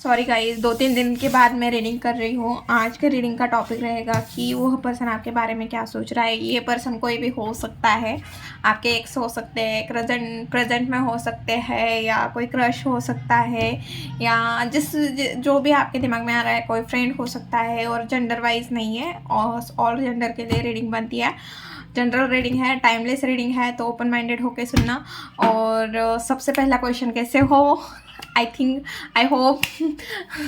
Sorry guys, 2-3 दिन के बाद मैं रीडिंग कर रही हूँ। आज के रीडिंग का टॉपिक रहेगा कि वह पर्सन आपके बारे में क्या सोच रहा है। ये पर्सन कोई भी हो सकता है, आपके एक्स हो सकते हैं, प्रेजेंट में हो सकते हैं, या कोई क्रश हो सकता है, या जो भी आपके दिमाग में आ रहा है, कोई फ्रेंड हो सकता है। और जेंडर वाइज नहीं है, और ऑल जेंडर के लिए रीडिंग बनती है। जनरल रीडिंग है, टाइमलेस रीडिंग है, तो ओपन माइंडेड होके सुनना। और सबसे पहला क्वेश्चन, कैसे हो? आई होप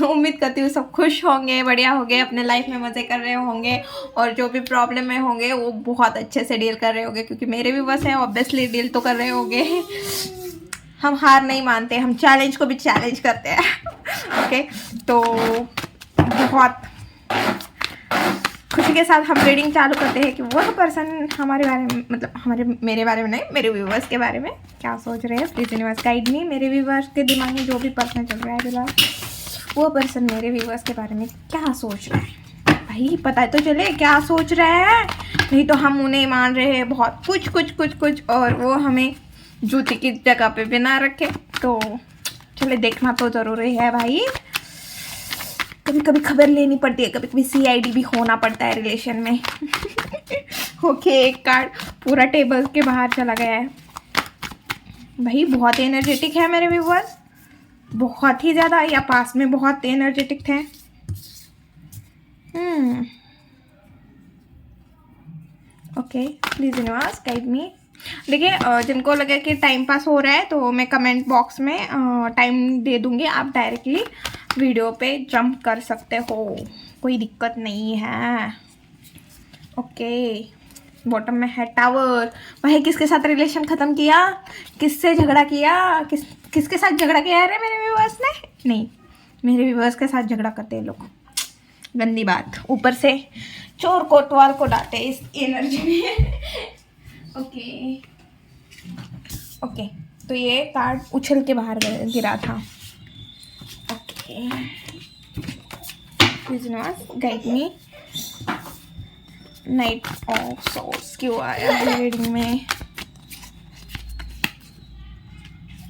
उम्मीद करती हूँ सब खुश होंगे, बढ़िया होंगे, अपने लाइफ में मज़े कर रहे होंगे, और जो भी प्रॉब्लम में होंगे वो बहुत अच्छे से डील कर रहे होंगे, क्योंकि मेरे भी बस है, ऑब्वियसली डील तो कर रहे होंगे। हम हार नहीं मानते, हम चैलेंज को भी चैलेंज करते हैं। ओके, तो बहुत खुशी के साथ हम रीडिंग चालू करते हैं कि वह पर्सन हमारे बारे में, मतलब मेरे बारे में नहीं, मेरे व्यूवर्स के बारे में क्या सोच रहे हैं। प्लीज़ यूनिवर्स गाइड मी। मेरे व्यूवर्स के दिमाग में जो भी पर्सन चल रहा है फिलहाल, वो पर्सन मेरे व्यूवर्स के बारे में क्या सोच रहा है। भाई पता तो चले क्या सोच रहे हैं, नहीं तो हम उन्हें मान रहे हैं बहुत कुछ और वो हमें जूती की जगह पे भी ना रखे। तो चले, देखना तो ज़रूरी है भाई। कभी कभी खबर लेनी पड़ती है, कभी कभी CID भी होना पड़ता है रिलेशन में। ओके, एक कार्ड पूरा टेबल के बाहर चला गया है। भाई बहुत एनर्जेटिक है मेरे व्यूअर्स, बहुत ही ज़्यादा, या पास में बहुत एनर्जेटिक थे। ओके, प्लीज़ यूनिवर्स गाइड मी। देखिए, जिनको लगे कि टाइम पास हो रहा है तो मैं कमेंट बॉक्स में टाइम दे दूँगी, आप डायरेक्टली वीडियो पे जंप कर सकते हो, कोई दिक्कत नहीं है। ओके, बॉटम में है टावर। भाई किसके साथ रिलेशन ख़त्म किया, किससे झगड़ा किया, किसके साथ झगड़ा किया है मेरे व्यूअर्स ने? नहीं, मेरे व्यूअर्स के साथ झगड़ा करते हैं लोग, गंदी बात। ऊपर से चोर कोतवाल को डांटे इस एनर्जी में। ओके, तो ये कार्ड उछल के बाहर गिरा था। Okay, please guide me. Night of source क्यों आया है रीडिंग में?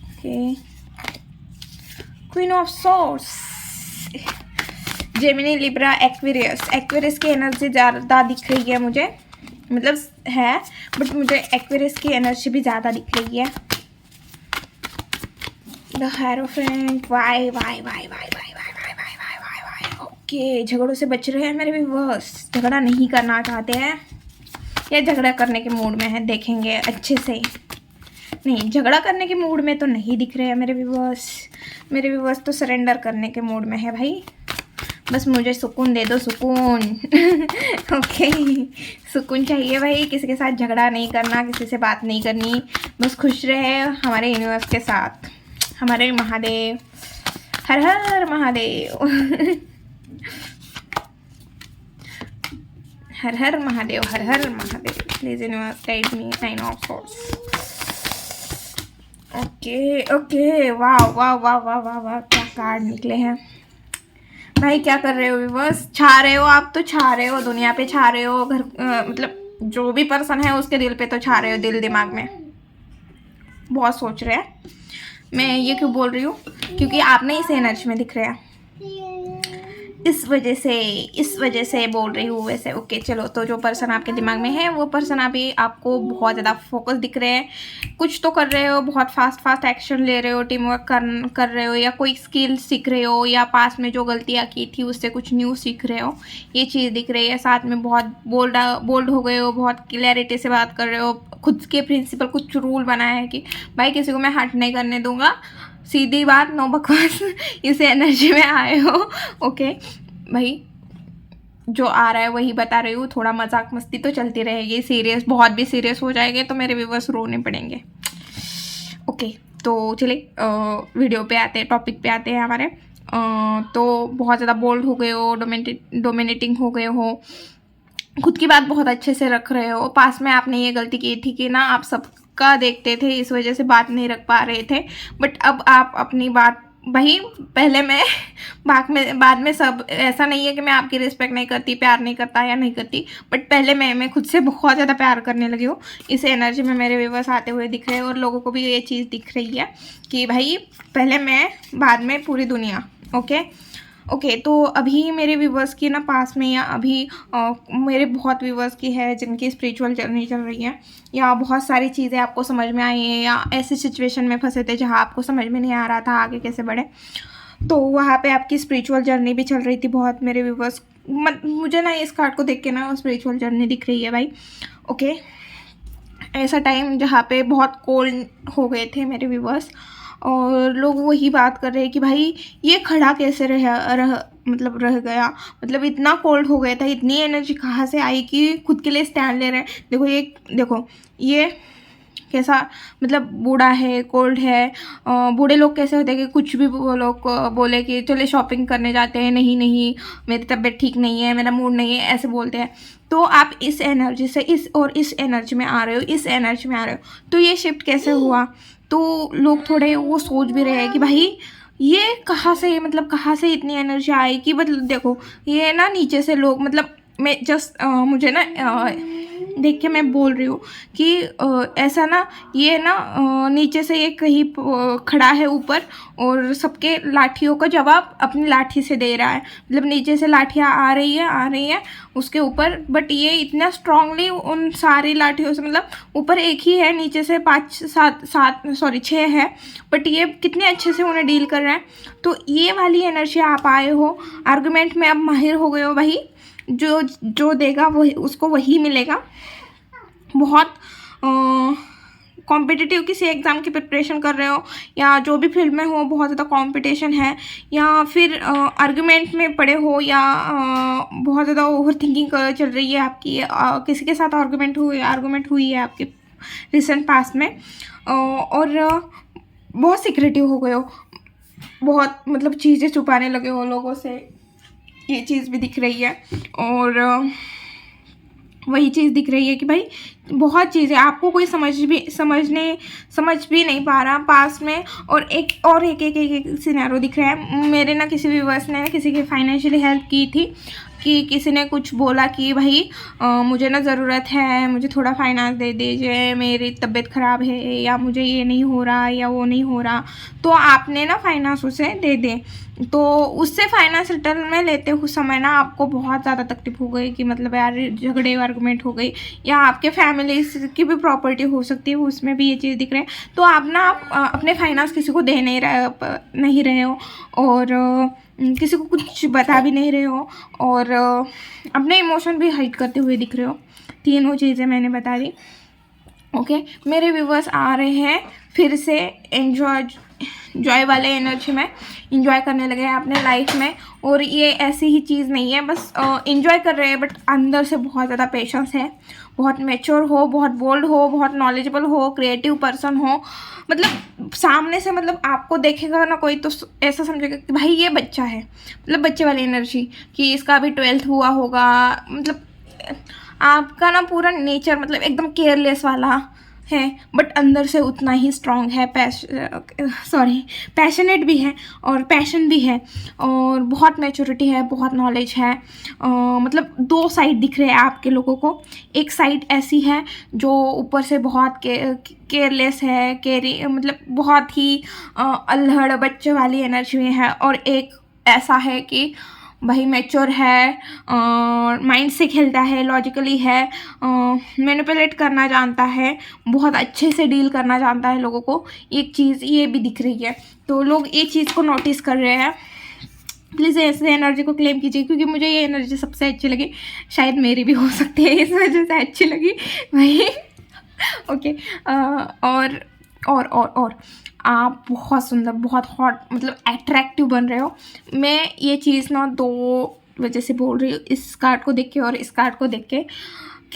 Okay, queen of source, Gemini, Libra, Aquarius की एनर्जी ज़्यादा दिख रही है मुझे, मतलब है, बट मुझे एक्वेरियस की एनर्जी भी ज़्यादा दिख रही है। The hierophant, Y. ओके, झगड़ों से बच रहे हैं मेरे व्यूअर्स, झगड़ा नहीं करना चाहते हैं या झगड़ा करने के मूड में है, देखेंगे अच्छे से। नहीं, झगड़ा करने के मूड में तो नहीं दिख रहे हैं मेरे व्यूअर्स। मेरे व्यूअर्स तो सरेंडर करने के मूड में है भाई, बस मुझे सुकून दे दो, सुकून। ओके, सुकून चाहिए भाई, किसी के साथ झगड़ा नहीं करना, किसी से बात नहीं करनी, बस खुश रहे हमारे यूनिवर्स के साथ, हमारे महादेव। हर हर महादेव। हर हर महादेव, हर हर Mahadev. Please universe guide me. 9 of swords. Okay, वाह, क्या कार्ड निकले हैं भाई। क्या कर रहे हो व्यूअर्स? छा रहे हो आप, तो छा रहे हो, दुनिया पे छा रहे हो, घर मतलब जो भी पर्सन है उसके दिल पे तो छा रहे हो, दिल दिमाग में बहुत सोच रहे हैं। मैं ये क्यों बोल रही हूँ, क्योंकि आप नहीं इस एनर्जी में दिख रहे हैं, इस वजह से बोल रही हूँ वैसे। ओके, चलो, तो जो पर्सन आपके दिमाग में है वो पर्सन अभी आपको बहुत ज़्यादा फोकस दिख रहे हैं, कुछ तो कर रहे हो, बहुत फास्ट एक्शन ले रहे हो, टीम वर्क कर रहे हो, या कोई स्किल सीख रहे हो, या पास में जो गलतियाँ की थी उससे कुछ न्यू सीख रहे हो, ये चीज़ दिख रही है। साथ में बहुत बोल्ड हो गए हो, बहुत क्लैरिटी से बात कर रहे हो, खुद के प्रिंसिपल, कुछ रूल बनाया है कि भाई किसी को मैं हर्ट नहीं करने दूंगा, सीधी बात, नो बकवास। इस एनर्जी में आए हो। ओके भाई, जो आ रहा है वही बता रही हूँ, थोड़ा मजाक मस्ती तो चलती रहेगी, सीरियस बहुत भी सीरियस हो जाएंगे तो मेरे व्यूवर्स रोने पड़ेंगे। ओके, तो चलिए वीडियो पे आते हैं, टॉपिक पे आते हैं हमारे। तो बहुत ज़्यादा बोल्ड हो गए हो, डोमिनेटिंग हो गए हो, खुद की बात बहुत अच्छे से रख रहे हो। पास में आपने ये गलती की थी कि ना आप सबका देखते थे, इस वजह से बात नहीं रख पा रहे थे, बट अब आप अपनी बात, वही पहले मैं बाद में सब ऐसा नहीं है कि मैं आपकी रिस्पेक्ट नहीं करती, प्यार नहीं करता या नहीं करती, बट पहले मैं खुद से बहुत ज़्यादा प्यार करने लगी हूँ। इस एनर्जी में मेरे व्यूअर्स आते हुए दिख रहे हैं और लोगों को भी ये चीज़ दिख रही है कि भाई पहले मैं, बाद में पूरी दुनिया। ओके, तो अभी मेरे व्यूवर्स की ना पास में, या अभी मेरे बहुत व्यूवर्स की है जिनकी स्पिरिचुअल जर्नी चल रही है, या बहुत सारी चीज़ें आपको समझ में आई हैं, या ऐसी सिचुएशन में फंसे थे जहाँ आपको समझ में नहीं आ रहा था आगे कैसे बढ़े, तो वहाँ पे आपकी स्पिरिचुअल जर्नी भी चल रही थी बहुत। मेरे व्यूवर्स, मुझे ना इस कार्ड को देख के ना स्पिरिचुअल जर्नी दिख रही है भाई। ओके, ऐसा टाइम जहाँ पे बहुत कोल्ड हो गए थे मेरे व्यूवर्स, और लोग वही बात कर रहे हैं कि भाई ये खड़ा कैसे रह गया, मतलब इतना कोल्ड हो गया था, इतनी एनर्जी कहाँ से आई कि खुद के लिए स्टैंड ले रहे हैं। देखो ये कैसा, मतलब बूढ़ा है, कोल्ड है। बूढ़े लोग कैसे होते हैं कि कुछ भी वो लोग बोले कि चले शॉपिंग करने जाते हैं, नहीं मेरी तबीयत ठीक नहीं है, मेरा मूड नहीं है, ऐसे बोलते हैं। तो आप इस एनर्जी से इस एनर्जी में आ रहे हो, तो ये शिफ्ट कैसे हुआ। तो लोग थोड़े वो सोच भी रहे हैं कि भाई ये कहाँ से, मतलब कहाँ से इतनी एनर्जी आई कि, मतलब देखो ये ना नीचे से लोग, मतलब मैं जस्ट मुझे ना देख के मैं बोल रही हूँ कि ऐसा ना, ये ना नीचे से ये कहीं खड़ा है ऊपर, और सबके लाठियों का जवाब अपनी लाठी से दे रहा है। मतलब नीचे से लाठियाँ आ रही है उसके ऊपर, बट ये इतना स्ट्रांगली उन सारी लाठियों से, मतलब ऊपर एक ही है, नीचे से 6 है, बट ये कितने अच्छे से उन्हें डील कर रहा है। तो ये वाली एनर्जी आप आए हो, आर्गुमेंट में अब माहिर हो गए हो भाई, जो देगा वही उसको वही मिलेगा। बहुत कॉम्पिटिटिव किसी एग्ज़ाम की प्रिपरेशन कर रहे हो, या जो भी फील्ड में हो बहुत ज़्यादा कंपटीशन है, या फिर आर्गुमेंट में पड़े हो, या बहुत ज़्यादा ओवर थिंकिंग चल रही है आपकी, किसी के साथ आर्गुमेंट हुई है आपके रिसेंट पास्ट में, और बहुत सिक्रेटिव हो गए हो, बहुत मतलब चीज़ें छुपाने लगे हो लोगों से, ये चीज़ भी दिख रही है। और वही चीज़ दिख रही है कि भाई बहुत चीज़ें आपको कोई समझ भी नहीं पा रहा पास में। और एक सिनेरियो दिख रहा है। मेरे ना किसी व्यूअर्स ने किसी की फाइनेंशियली हेल्प की थी, कि किसी ने कुछ बोला कि भाई मुझे ना ज़रूरत है, मुझे थोड़ा फाइनेंस दे दीजिए, मेरी तबीयत ख़राब है, या मुझे ये नहीं हो रहा या वो नहीं हो रहा, तो आपने ना फाइनेंस उसे दे दें। तो उससे फाइनेंस रिटर्न में लेते हुए समय ना आपको बहुत ज़्यादा तकलीफ हो गई कि मतलब यार झगड़े आर्गुमेंट हो गई, या आपके फैमिली की भी प्रॉपर्टी हो सकती है, उसमें भी ये चीज़ दिख रही है। तो आप अपने फाइनेंस किसी को दे नहीं रहे हो, और किसी को कुछ बता भी नहीं रहे हो, और अपने इमोशन भी हाइड करते हुए दिख रहे हो। तीनों चीज़ें मैंने बता दी। ओके, मेरे व्यूवर्स आ रहे हैं फिर से जॉय वाले एनर्जी में, इंजॉय करने लगे हैं अपने लाइफ में। और ये ऐसी ही चीज़ नहीं है बस इंजॉय कर रहे हैं, बट अंदर से बहुत ज़्यादा पेशेंस है, बहुत मैच्योर हो, बहुत बोल्ड हो, बहुत नॉलेजेबल हो, क्रिएटिव पर्सन हो। मतलब सामने से मतलब आपको देखेगा ना कोई तो ऐसा समझेगा कि भाई ये बच्चा है, मतलब बच्चे वाली एनर्जी, कि इसका अभी 12th हुआ होगा। मतलब आपका ना पूरा नेचर मतलब एकदम केयरलेस वाला है, बट अंदर से उतना ही स्ट्रॉन्ग है, पैशनेट भी है और पैशन भी है, और बहुत मैच्योरिटी है, बहुत नॉलेज है। मतलब दो साइड दिख रहे हैं आपके लोगों को। एक साइड ऐसी है जो ऊपर से बहुत केयरलेस है, मतलब बहुत ही अल्हड़ बच्चे वाली एनर्जी में है, और एक ऐसा है कि भाई मैच्योर है, माइंड से खेलता है, लॉजिकली है, मैनिपुलेट करना जानता है, बहुत अच्छे से डील करना जानता है लोगों को। एक चीज़ ये भी दिख रही है, तो लोग ये चीज़ को नोटिस कर रहे हैं। प्लीज़ ऐसे एनर्जी को क्लेम कीजिए, क्योंकि मुझे ये एनर्जी सबसे अच्छी लगी, शायद मेरी भी हो सकती है इस वजह से अच्छी लगी भाई। ओके, और आप बहुत सुंदर, बहुत हॉट, मतलब अट्रैक्टिव बन रहे हो। मैं ये चीज़ ना 2 वजह से बोल रही हूँ, इस कार्ड को देख के और इस कार्ड को देख के,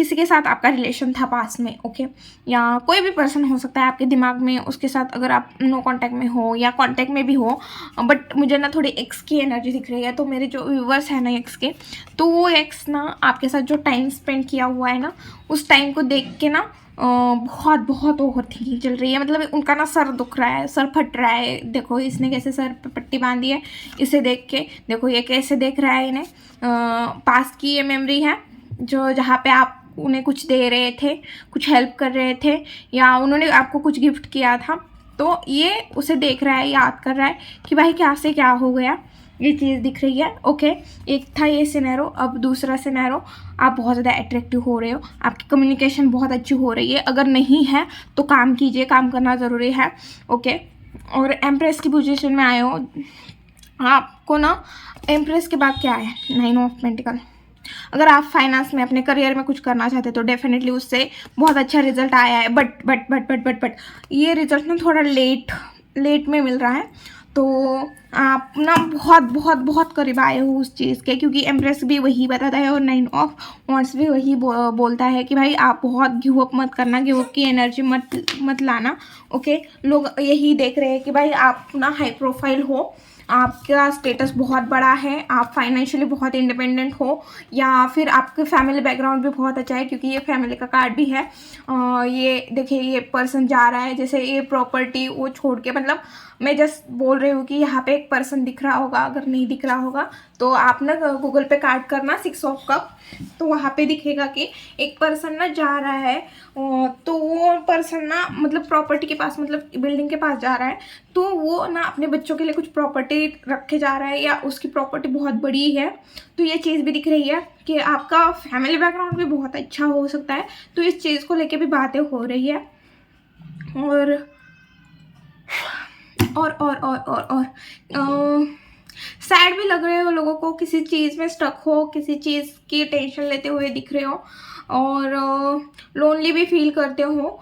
किसी के साथ आपका रिलेशन था पास में, ओके, या कोई भी पर्सन हो सकता है आपके दिमाग में, उसके साथ अगर आप नो कांटेक्ट में हो या कांटेक्ट में भी हो, बट मुझे ना थोड़ी एक्स की एनर्जी दिख रही है। तो मेरे जो व्यूवर्स हैं ना एक्स के, तो वो एक्स ना आपके साथ जो टाइम स्पेंड किया हुआ है ना, उस टाइम को देख के ना बहुत बहुत ओवर थिंकिंग चल रही है। मतलब उनका ना सर दुख रहा है, सर फट रहा है। देखो इसने कैसे सर पे पट्टी बांधी है, इसे देख के देखो ये कैसे देख रहा है इन्हें। पास्ट की ये मेमोरी है जो जहाँ पे आप उन्हें कुछ दे रहे थे, कुछ हेल्प कर रहे थे, या उन्होंने आपको कुछ गिफ्ट किया था, तो ये उसे देख रहा है, याद कर रहा है कि भाई क्या से क्या हो गया, ये चीज़ दिख रही है। ओके, एक था ये सिनेरो। अब दूसरा सिनेरो, आप बहुत ज़्यादा अट्रैक्टिव हो रहे हो, आपकी कम्युनिकेशन बहुत अच्छी हो रही है। अगर नहीं है तो काम कीजिए, काम करना ज़रूरी है। ओके, और एम्प्रेस की पोजीशन में आए हो आपको ना। एम्प्रेस के बाद क्या है, 9 ऑफ पेंटिकल। अगर आप फाइनेंस में अपने करियर में कुछ करना चाहते तो डेफिनेटली उससे बहुत अच्छा रिजल्ट आया है। बट ये रिजल्ट ना थोड़ा लेट में मिल रहा है। तो आप ना बहुत बहुत बहुत करीब आए हो उस चीज़ के, क्योंकि एम्प्रेस भी वही बताता है और 9 ऑफ वांड्स भी वही बोलता है कि भाई आप बहुत गिव अप मत करना, गिव अप की एनर्जी मत लाना। ओके, लोग यही देख रहे हैं कि भाई आप ना हाई प्रोफाइल हो, आपका स्टेटस बहुत बड़ा है, आप फाइनेंशियली बहुत इंडिपेंडेंट हो, या फिर आपके फैमिली बैकग्राउंड भी बहुत अच्छा है, क्योंकि ये फैमिली का कार्ड भी है। ये देखिए ये पर्सन जा रहा है, जैसे ये प्रॉपर्टी वो छोड़ के, मतलब मैं जस्ट बोल रही हूँ कि यहाँ पे एक पर्सन दिख रहा होगा। अगर नहीं दिख रहा होगा तो आप ना गूगल पे काट करना 6 ऑफ कप, तो वहाँ पे दिखेगा कि एक पर्सन ना जा रहा है। तो वो पर्सन ना मतलब प्रॉपर्टी के पास, मतलब बिल्डिंग के पास जा रहा है। तो वो ना अपने बच्चों के लिए कुछ प्रॉपर्टी रखे जा रहा है, या उसकी प्रॉपर्टी बहुत बड़ी है। तो ये चीज़ भी दिख रही है कि आपका फैमिली बैकग्राउंड भी बहुत अच्छा हो सकता है। तो इस चीज़ को लेके भी बातें हो रही है। और सैड भी लग रहे हो लोगों को, किसी चीज़ में स्टक हो, किसी चीज़ की टेंशन लेते हुए दिख रहे हो, और लोनली भी फील करते हो,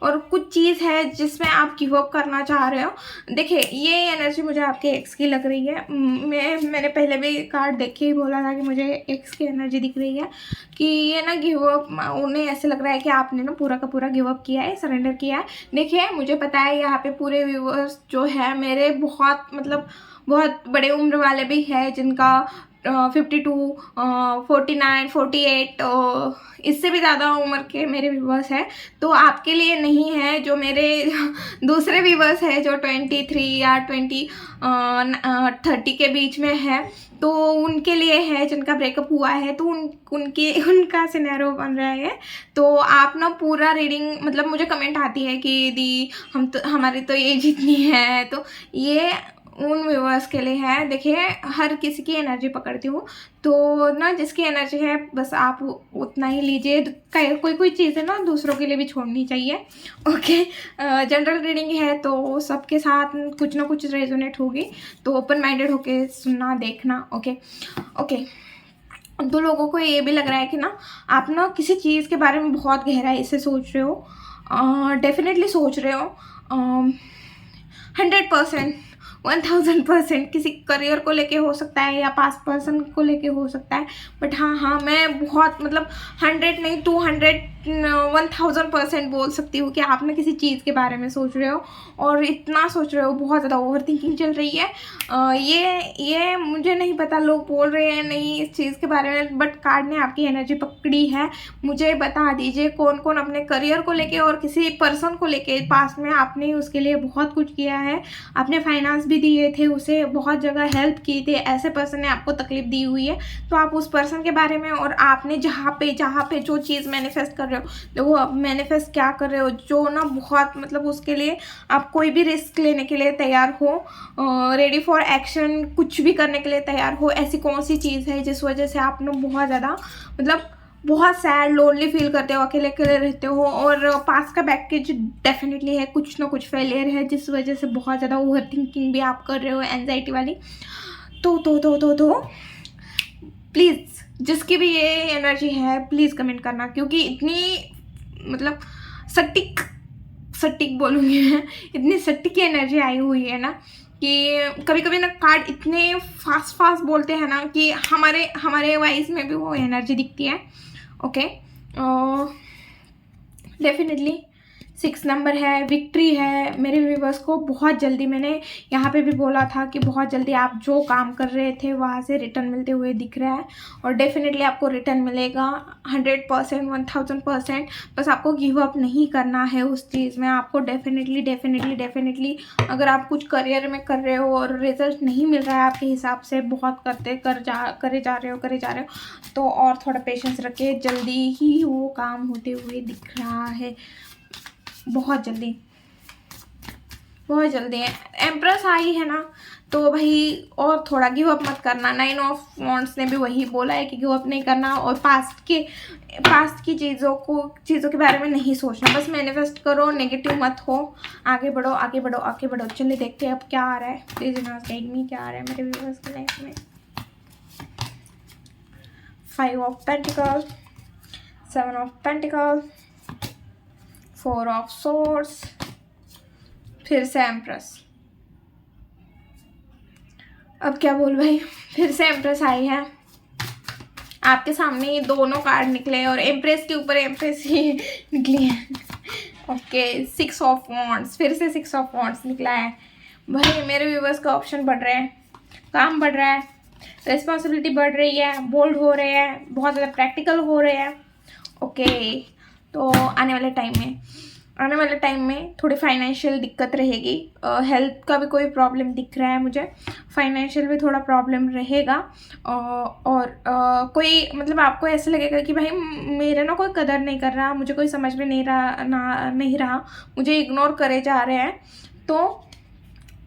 और कुछ चीज़ है जिसमें आप गिव अप करना चाह रहे हो। देखिए ये एनर्जी मुझे आपके एक्स की लग रही है। मैंने पहले भी कार्ड देख के ही बोला था कि मुझे एक्स की एनर्जी दिख रही है कि ये ना गिव अप, उन्हें ऐसे लग रहा है कि आपने ना पूरा का पूरा गिव अप किया है, सरेंडर किया है। देखिए मुझे पता है यहाँ पे पूरे व्यूअर्स जो है मेरे बहुत मतलब बहुत बड़े उम्र वाले भी हैं, जिनका 52, 49, 48, इससे भी ज़्यादा उम्र के मेरे व्यूवर्स हैं। तो आपके लिए नहीं है, जो मेरे दूसरे व्यूवर्स हैं जो 23 या 30 के बीच में है, तो उनके लिए है, जिनका ब्रेकअप हुआ है, तो उनका सिनेरियो बन रहा है। तो आप ना पूरा रीडिंग, मतलब मुझे कमेंट आती है कि दी हमारी तो एज इतनी है, तो ये उन व्यूअर्स के लिए है। देखिए हर किसी की एनर्जी पकड़ती हूँ, तो ना जिसकी एनर्जी है बस आप उतना ही लीजिए। कोई चीज़ है ना दूसरों के लिए भी छोड़नी चाहिए। ओके, जनरल रीडिंग है तो सबके साथ कुछ ना कुछ रेजोनेट होगी, तो ओपन माइंडेड होके सुनना देखना। ओके, तो लोगों को ये भी लग रहा है कि ना आप ना किसी चीज़ के बारे में बहुत गहराई से सोच रहे हो, डेफिनेटली सोच रहे हो, 100%, 1000% किसी करियर को लेके हो सकता है, या पास्ट पर्सन को लेके हो सकता है। बट हाँ मैं बहुत मतलब 100 नहीं 200 1000% बोल सकती हूँ कि आप ना किसी चीज़ के बारे में सोच रहे हो, और इतना सोच रहे हो, बहुत ज़्यादा ओवर थिंकिंग चल रही है। ये मुझे नहीं पता, लोग बोल रहे हैं नहीं इस चीज़ के बारे में, बट कार्ड ने आपकी एनर्जी पकड़ी है। मुझे बता दीजिए कौन कौन अपने करियर को लेके और किसी पर्सन को लेके पास्ट में आपने उसके लिए बहुत कुछ किया है, आपने फाइनेंस भी दिए थे, उसे बहुत जगह हेल्प की थी, ऐसे पर्सन ने आपको तकलीफ दी हुई है। तो आप उस पर्सन के बारे में, और आपने जहाँ पे जो चीज़ मैनिफेस्ट कर रहे हो, तो वो आप मैनिफेस्ट क्या कर रहे हो, जो ना बहुत मतलब उसके लिए आप कोई भी रिस्क लेने के लिए तैयार हो, रेडी फॉर एक्शन, कुछ भी करने के लिए तैयार हो। ऐसी कौन सी चीज़ है जिस वजह से आप ना बहुत ज़्यादा मतलब बहुत सैड लोनली फील करते हो, अकेले अकेले रहते हो, और पास का बैकेज डेफिनेटली है, कुछ ना कुछ फेलियर है जिस वजह से बहुत ज़्यादा ओवर थिंकिंग भी आप कर रहे हो, एंजाइटी वाली। तो प्लीज़ जिसकी भी ये एनर्जी है प्लीज़ कमेंट करना, क्योंकि इतनी मतलब सटीक बोलूँगी मैं, इतनी सटीक एनर्जी आई हुई है ना कि कभी कभी ना कार्ड इतने फास्ट फास्ट बोलते हैं ना कि हमारे हमारे वाइज में भी वो एनर्जी दिखती है। ओके, डेफिनेटली 6 नंबर है, विक्ट्री है। मेरे व्यूवर्स को बहुत जल्दी, मैंने यहाँ पे भी बोला था कि बहुत जल्दी आप जो काम कर रहे थे वहाँ से रिटर्न मिलते हुए दिख रहा है, और डेफिनेटली आपको रिटर्न मिलेगा 100%, 1000%। बस आपको गिव अप नहीं करना है उस चीज़ में। आपको डेफिनेटली डेफिनेटली डेफिनेटली अगर आप कुछ करियर में कर रहे हो और रिजल्ट नहीं मिल रहा है आपके हिसाब से, बहुत करे जा रहे हो, तो और थोड़ा पेशेंस रखिए, जल्दी ही वो काम होते हुए दिख रहा है, बहुत जल्दी, बहुत जल्दी है। एम्प्रेस आई है ना, तो भाई और थोड़ा गिव अप मत करना। 9 ऑफ वॉन्ड्स ने भी वही बोला है कि गिव अप नहीं करना, और पास्ट की चीज़ों के बारे में नहीं सोचना, बस मैनिफेस्ट करो, नेगेटिव मत हो, आगे बढ़ो आगे बढ़ो आगे बढ़ो। चलिए देखते हैं अब क्या आ रहा है। प्लीज गाइड मी, क्या आ रहा है मेरे व्यूअर्स की लाइफ में। 5 of pentacle, 7 of pentacle, 4 of swords, फिर से एम्प्रेस। अब क्या बोल भाई, फिर से एम्प्रेस आई है आपके सामने, ये दोनों कार्ड निकले और एम्प्रेस के ऊपर एम्प्रेस ही निकली है। ओके, 6 ऑफ वॉन्ड्स, फिर से 6 ऑफ वॉन्ड्स निकला है। भाई मेरे व्यूवर्स का ऑप्शन बढ़ रहे हैं, काम बढ़ रहा है, रिस्पॉन्सिबिलिटी बढ़ रही है, बोल्ड हो रहे हैं, बहुत ज़्यादा प्रैक्टिकल हो रहे हैं। ओके, तो आने वाले टाइम में थोड़ी फाइनेंशियल दिक्कत रहेगी। हेल्थ का भी कोई प्रॉब्लम दिख रहा है मुझे, फाइनेंशियल भी थोड़ा प्रॉब्लम रहेगा। और कोई मतलब आपको ऐसा लगेगा कि भाई मेरे ना कोई कदर नहीं कर रहा, मुझे कोई समझ में नहीं रहा, मुझे इग्नोर करे जा रहे हैं, तो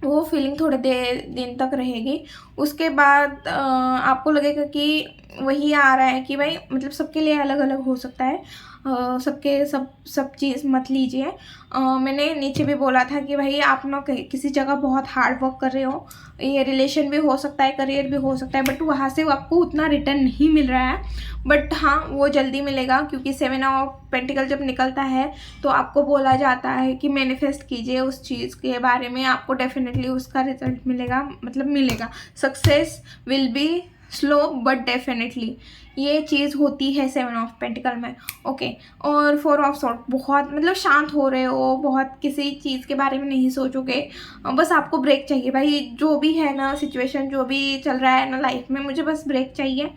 वो फीलिंग थोड़े दिन तक रहेगी। उसके बाद आपको लगेगा कि वही आ रहा है कि भाई मतलब सबके लिए अलग अलग हो सकता है, सब चीज़ मत लीजिए। मैंने नीचे भी बोला था कि भाई आप ना किसी जगह बहुत हार्ड वर्क कर रहे हो, ये रिलेशन भी हो सकता है, करियर भी हो सकता है, बट वहाँ से आपको उतना रिटर्न नहीं मिल रहा है। बट हाँ, वो जल्दी मिलेगा, क्योंकि 7 ऑफ पेंटिकल जब निकलता है तो आपको बोला जाता है कि मैनिफेस्ट कीजिए उस चीज़ के बारे में, आपको डेफिनेटली उसका रिजल्ट मिलेगा, मतलब मिलेगा। Success will be slow but definitely, ये चीज़ होती है 7 ऑफ पेंटिकल में। ओके, और 4 ऑफ सॉर्ड, बहुत मतलब शांत हो रहे हो, बहुत किसी चीज़ के बारे में नहीं सोचोगे, बस आपको ब्रेक चाहिए भाई। जो भी है ना सिचुएशन, जो भी चल रहा है ना लाइफ में, मुझे बस ब्रेक चाहिए।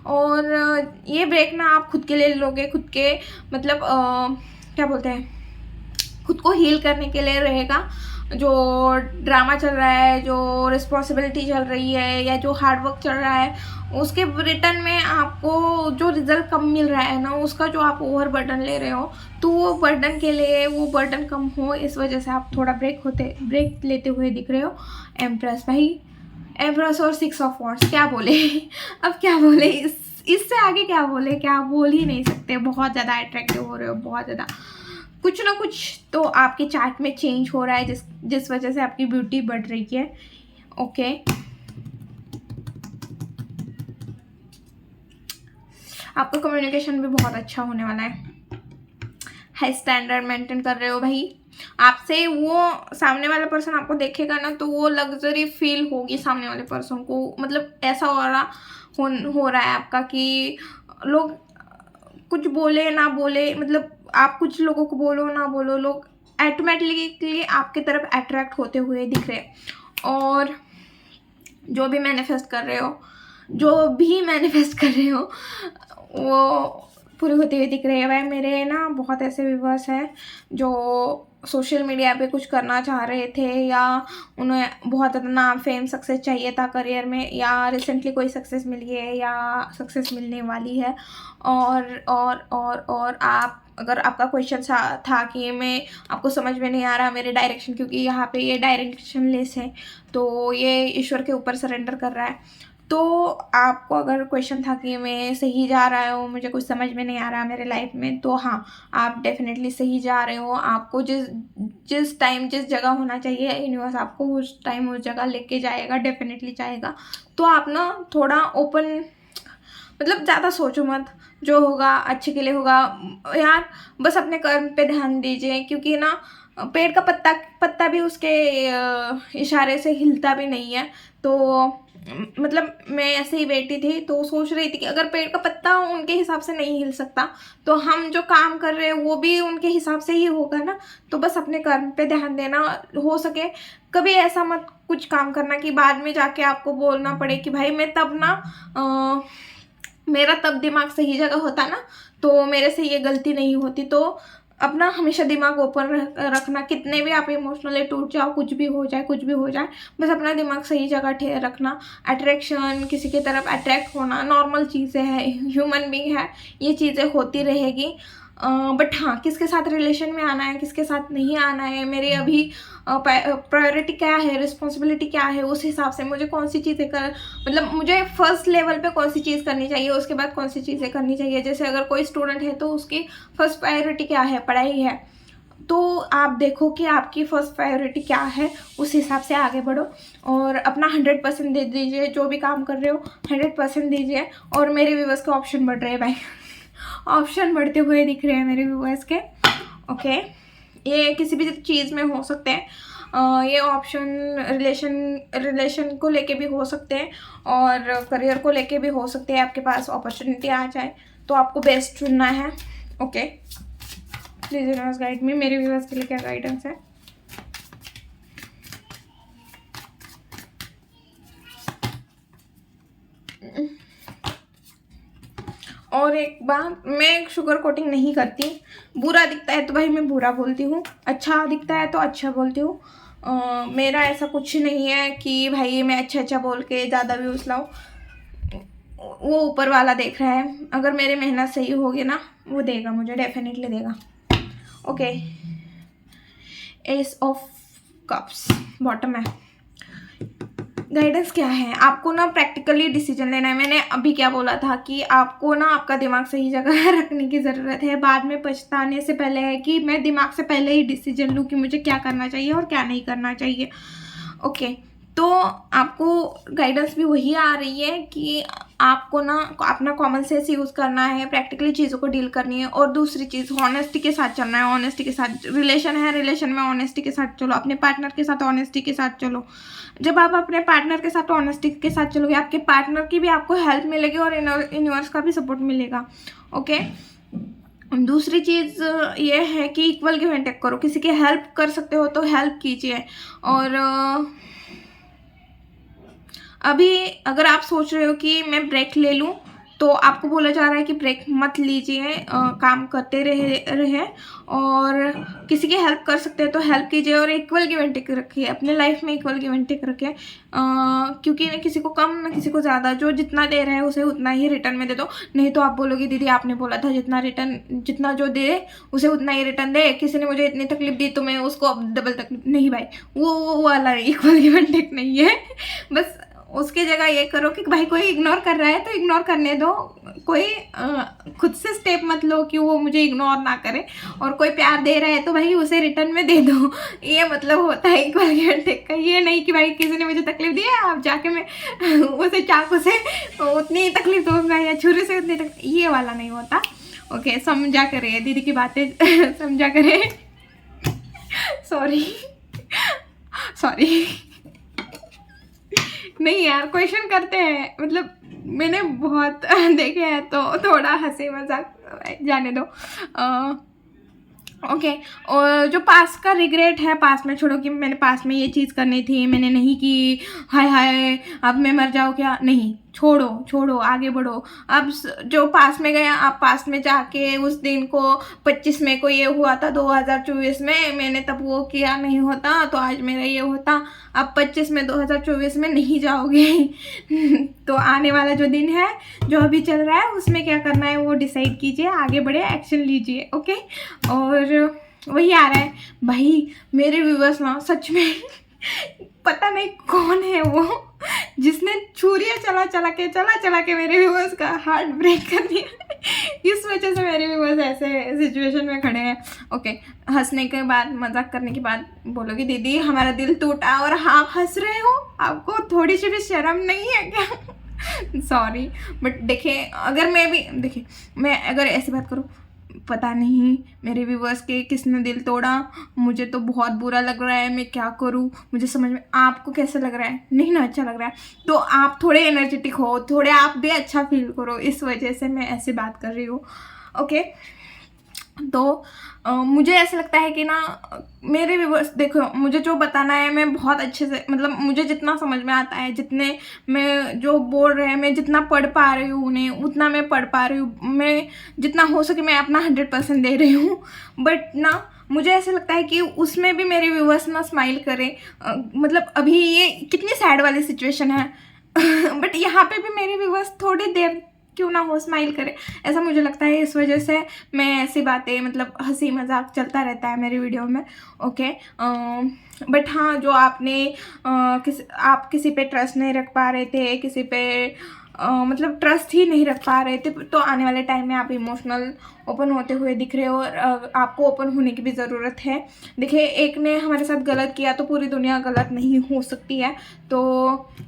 और ये ब्रेक ना आप खुद के लिए लोगे, खुद के मतलब क्या बोलते हैं, खुद को हील करने के लिए रहेगा। जो ड्रामा चल रहा है, जो रिस्पॉन्सिबिलिटी चल रही है, या जो हार्ड वर्क चल रहा है, उसके रिटर्न में आपको जो रिजल्ट कम मिल रहा है ना, उसका जो आप ओवर बर्डन ले रहे हो, तो वो बर्डन के लिए वो बर्डन कम हो, इस वजह से आप थोड़ा ब्रेक लेते हुए दिख रहे हो। एम्प्रेस भाई, एम्प्रेस और 6 ऑफ वॉन्ड्स, क्या बोले अब क्या बोले, इससे आगे क्या बोले, क्या बोल ही नहीं सकते। बहुत ज़्यादा अट्रैक्टिव हो रहे हो, बहुत ज़्यादा, कुछ ना कुछ तो आपके चार्ट में चेंज हो रहा है, जिस वजह से आपकी ब्यूटी बढ़ रही है। ओके, आपका कम्युनिकेशन भी बहुत अच्छा होने वाला है, हाई स्टैंडर्ड मेंटेन कर रहे हो भाई। आपसे वो सामने वाला पर्सन आपको देखेगा ना, तो वो लग्जरी फील होगी सामने वाले पर्सन को, मतलब ऐसा हो रहा है आपका कि लोग कुछ बोले ना बोले, मतलब आप कुछ लोगों को बोलो ना बोलो, लोग ऑटोमेटिकली आपके तरफ अट्रैक्ट होते हुए दिख रहे हैं। और जो भी मैनिफेस्ट कर रहे हो वो पूरी होती हुई दिख रही है। भाई मेरे ना बहुत ऐसे व्यूअर्स हैं जो सोशल मीडिया पे कुछ करना चाह रहे थे, या उन्हें बहुत ज़्यादा नाम, फेम, सक्सेस चाहिए था करियर में, या रिसेंटली कोई सक्सेस मिली है या सक्सेस मिलने वाली है। और आप, अगर आपका क्वेश्चन था कि मैं आपको समझ में नहीं आ रहा मेरे डायरेक्शन, क्योंकि यहाँ पे ये डायरेक्शन लेस है, तो ये ईश्वर के ऊपर सरेंडर कर रहा है। तो आपको अगर क्वेश्चन था कि मैं सही जा रहा हूँ, मुझे कुछ समझ में नहीं आ रहा मेरे लाइफ में, तो हाँ, आप डेफिनेटली सही जा रहे हो। आपको जिस टाइम जिस जगह होना चाहिए, यूनिवर्स आपको उस टाइम उस जगह लेके जाएगा, डेफिनेटली जाएगा। तो आप ना थोड़ा ओपन, मतलब ज़्यादा सोचो मत, जो होगा अच्छे के लिए होगा यार, बस अपने कर्म पे ध्यान दीजिए, क्योंकि ना पेड़ का पत्ता पत्ता भी उसके इशारे से हिलता भी नहीं है। तो मतलब मैं ऐसे ही बैठी थी तो सोच रही थी कि अगर पेड़ का पत्ता उनके हिसाब से नहीं हिल सकता तो हम जो काम कर रहे हैं वो भी उनके हिसाब से ही होगा ना। तो बस अपने कर्म पे ध्यान देना, हो सके कभी ऐसा मत कुछ काम करना कि बाद में जाके आपको बोलना पड़े कि भाई मैं तब ना मेरा तब दिमाग सही जगह होता ना तो मेरे से ये गलती नहीं होती। तो अपना हमेशा दिमाग ओपन रखना, कितने भी आप इमोशनली टूट जाओ, कुछ भी हो जाए कुछ भी हो जाए, बस अपना दिमाग सही जगह रखना। अट्रैक्शन, किसी की तरफ अट्रैक्ट होना नॉर्मल चीज़ें हैं, ह्यूमन बीइंग है, ये चीज़ें होती रहेगी। बट हाँ, किसके साथ रिलेशन में आना है किसके साथ नहीं आना है, मेरी अभी प्रायोरिटी क्या है, रिस्पॉन्सिबिलिटी क्या है, उस हिसाब से मुझे कौन सी चीज़ें मतलब मुझे फर्स्ट लेवल पे कौन सी चीज़ करनी चाहिए, उसके बाद कौन सी चीज़ें करनी चाहिए। जैसे अगर कोई स्टूडेंट है तो उसकी फर्स्ट प्रायोरिटी क्या है, पढ़ाई है, तो आप देखो कि आपकी फर्स्ट प्रायोरिटी क्या है, उस हिसाब से आगे बढ़ो और अपना 100% दे दीजिए। जो भी काम कर रहे हो 100% दीजिए। और मेरे व्यूअर्स के ऑप्शन बढ़ रहे हैं भाई ऑप्शन बढ़ते हुए दिख रहे हैं मेरे व्यूअर्स के। ओके, ये किसी भी चीज़ में हो सकते हैं। ये ऑप्शन रिलेशन को लेके भी हो सकते हैं और करियर को लेके भी हो सकते हैं। आपके पास अपॉर्चुनिटी आ जाए तो आपको बेस्ट चुनना है। ओके, प्लीज यूनिवर्स गाइड मी। मेरे व्यूअर्स के लिए क्या गाइडेंस है? और एक बात, मैं शुगर कोटिंग नहीं करती। बुरा दिखता है तो भाई मैं बुरा बोलती हूँ, अच्छा दिखता है तो अच्छा बोलती हूँ। मेरा ऐसा कुछ नहीं है कि भाई मैं अच्छा बोल के ज़्यादा व्यूज़ लाऊं। वो ऊपर वाला देख रहा है, अगर मेरी मेहनत सही होगी ना वो देगा, मुझे डेफिनेटली देगा। Okay, S of cups bottom है। गाइडेंस क्या है? आपको ना प्रैक्टिकली डिसीजन लेना है। मैंने अभी क्या बोला था कि आपको ना आपका दिमाग सही जगह रखने की ज़रूरत है। बाद में पछताने से पहले है कि मैं दिमाग से पहले ही डिसीजन लूँ कि मुझे क्या करना चाहिए और क्या नहीं करना चाहिए। ओके, तो आपको गाइडेंस भी वही आ रही है कि आपको ना अपना कॉमन सेंस यूज़ करना है, प्रैक्टिकली चीज़ों को डील करनी है। और दूसरी चीज़, ऑनेस्टी के साथ चलना है। ऑनेस्टी के साथ रिलेशन है, रिलेशन में ऑनेस्टी के साथ चलो। अपने पार्टनर के साथ ऑनेस्टी के साथ चलो। जब आप अपने पार्टनर के साथ ऑनेस्टी के साथ चलोगे, आपके पार्टनर की भी आपको हेल्प मिलेगी और यूनिवर्स का भी सपोर्ट मिलेगा। ओके, दूसरी चीज़ ये है कि इक्वल गिव एंड टेक करो। किसी की हेल्प कर सकते हो तो हेल्प कीजिए। और अभी अगर आप सोच रहे हो कि मैं ब्रेक ले लूँ तो आपको बोला जा रहा है कि ब्रेक मत लीजिए, काम करते रहे और किसी की हेल्प कर सकते हैं तो हेल्प कीजिए। और इक्वल गिव एंड टेक रखिए अपने लाइफ में, इक्वल गिव एंड टेक रखिए। क्योंकि ना किसी को कम ना किसी को ज़्यादा, जो जितना दे रहा है उसे उतना ही रिटर्न में दे दो। नहीं तो आप बोलोगे दीदी आपने बोला था जितना जो दे उसे उतना ही रिटर्न दे, किसी ने मुझे इतनी तकलीफ दी तो मैं उसको अब डबल तकलीफ नहीं भाई, वो वाला इक्वल गिव एंड टेक नहीं है। बस उसकी जगह ये करो कि भाई कोई इग्नोर कर रहा है तो इग्नोर करने दो। कोई खुद से स्टेप मत लो कि वो मुझे इग्नोर ना करे। और कोई प्यार दे रहा है तो भाई उसे रिटर्न में दे दो। ये मतलब होता है इक्वल गिव एंड टेक का। ये नहीं कि भाई किसी ने मुझे तकलीफ दी है आप जाके मैं उसे चाकू से उतनी तकलीफ दूंगा या छुरी से उतनी तकलीफ, ये वाला नहीं होता। ओके, समझा करे दीदी की बातें समझा करे। सॉरी नहीं यार, क्वेश्चन करते हैं, मतलब मैंने बहुत देखे हैं तो थोड़ा हंसी मजाक जाने दो। ओके, और जो पास का रिग्रेट है पास में छोड़ो कि मैंने पास में ये चीज़ करनी थी मैंने नहीं की, हाय हाय अब मैं मर जाऊँ क्या, नहीं, छोड़ो आगे बढ़ो। अब जो पास में गया, आप पास में जाके उस दिन को 25 मई को ये हुआ था 2024 में, मैंने तब वो किया नहीं होता तो आज मेरा ये होता। अब 25 में 2024 में नहीं जाओगे। तो आने वाला जो दिन है जो अभी चल रहा है उसमें क्या करना है वो डिसाइड कीजिए, आगे बढ़े, एक्शन लीजिए। ओके, और वही आ रहा है भाई मेरे व्यूअर्स ना सच में पता नहीं कौन है वो जिसने छुरियाँ चला के मेरे व्यूअर्स का हार्ट ब्रेक कर दिया। इस वजह से मेरे व्यूअर्स ऐसे सिचुएशन में खड़े हैं। ओके, हंसने के बाद, मजाक करने के बाद बोलोगे दीदी हमारा दिल टूटा और आप हंस रहे हो, आपको थोड़ी सी भी शर्म नहीं है क्या? सॉरी, बट देखिए अगर मैं अगर ऐसी बात करूँ, पता नहीं मेरे व्यूवर्स के किसने दिल तोड़ा, मुझे तो बहुत बुरा लग रहा है, मैं क्या करूं, मुझे समझ में, आपको कैसा लग रहा है? नहीं ना अच्छा लग रहा है तो आप थोड़े एनर्जेटिक हो, थोड़े आप भी अच्छा फील करो, इस वजह से मैं ऐसे बात कर रही हूँ। ओके, तो मुझे ऐसा लगता है कि ना मेरे व्यूवर्स, देखो मुझे जो बताना है मैं बहुत अच्छे से, मतलब मुझे जितना समझ में आता है, जितने मैं जो बोल रहे हैं, मैं जितना पढ़ पा रही हूँ उन्हें उतना मैं पढ़ पा रही हूँ, मैं जितना हो सके मैं अपना 100% दे रही हूँ। बट ना मुझे ऐसा लगता है कि उसमें भी मेरे व्यूवर्स ना स्माइल करें। मतलब अभी ये कितनी सैड वाली सिचुएशन है बट यहाँ पे भी मेरे व्यूवर्स थोड़ी देर क्यों ना हो स्माइल करे, ऐसा मुझे लगता है। इस वजह से मैं ऐसी बातें, मतलब हंसी मजाक चलता रहता है मेरी वीडियो में। ओके, बट हाँ, जो आपने आप किसी पे ट्रस्ट नहीं रख पा रहे थे, किसी पे मतलब ट्रस्ट ही नहीं रख पा रहे थे, तो आने वाले टाइम में आप इमोशनल ओपन होते हुए दिख रहे हो, और आपको ओपन होने की भी ज़रूरत है। देखिए, एक ने हमारे साथ गलत किया तो पूरी दुनिया गलत नहीं हो सकती है, तो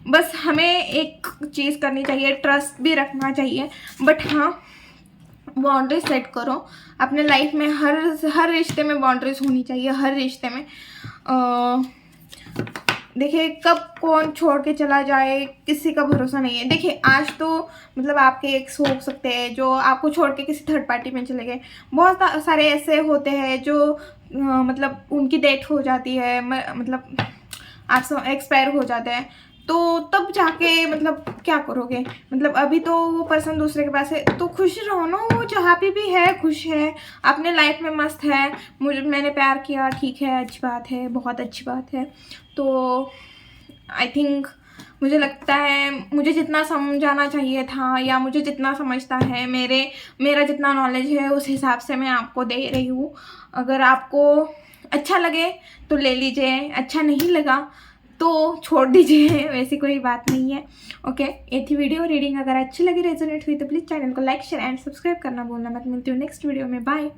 बस हमें एक चीज़ करनी चाहिए, ट्रस्ट भी रखना चाहिए। बट हाँ, बाउंड्रीज सेट करो अपने लाइफ में, हर रिश्ते में बाउंड्रीज होनी चाहिए, हर रिश्ते में। देखिए, कब कौन छोड़ के चला जाए किसी का भरोसा नहीं है। देखिए, आज तो मतलब आपके एक्स हो सकते हैं जो आपको छोड़ के किसी थर्ड पार्टी में चले गए, बहुत सारे ऐसे होते हैं जो मतलब उनकी डेथ हो जाती है, मतलब आप एक्सपायर हो जाते हैं, तो तब जाके मतलब क्या करोगे? मतलब अभी तो वो पर्सन दूसरे के पास है, तो खुश रहो ना, वो जहाँ पे भी है खुश है, अपने लाइफ में मस्त है। मैंने प्यार किया, ठीक है, अच्छी बात है, बहुत अच्छी बात है। तो आई थिंक, मुझे लगता है मुझे जितना समझाना चाहिए था, या मुझे जितना समझता है, मेरा जितना नॉलेज है उस हिसाब से मैं आपको दे रही हूँ। अगर आपको अच्छा लगे तो ले लीजिए, अच्छा नहीं लगा तो छोड़ दीजिए, वैसी कोई बात नहीं है। ओके, ये थी वीडियो रीडिंग। अगर अच्छी लगी, रेजोनेट हुई तो प्लीज़ चैनल को लाइक, शेयर एंड सब्सक्राइब करना भूलना मत। मिलती हूँ नेक्स्ट वीडियो में, बाय।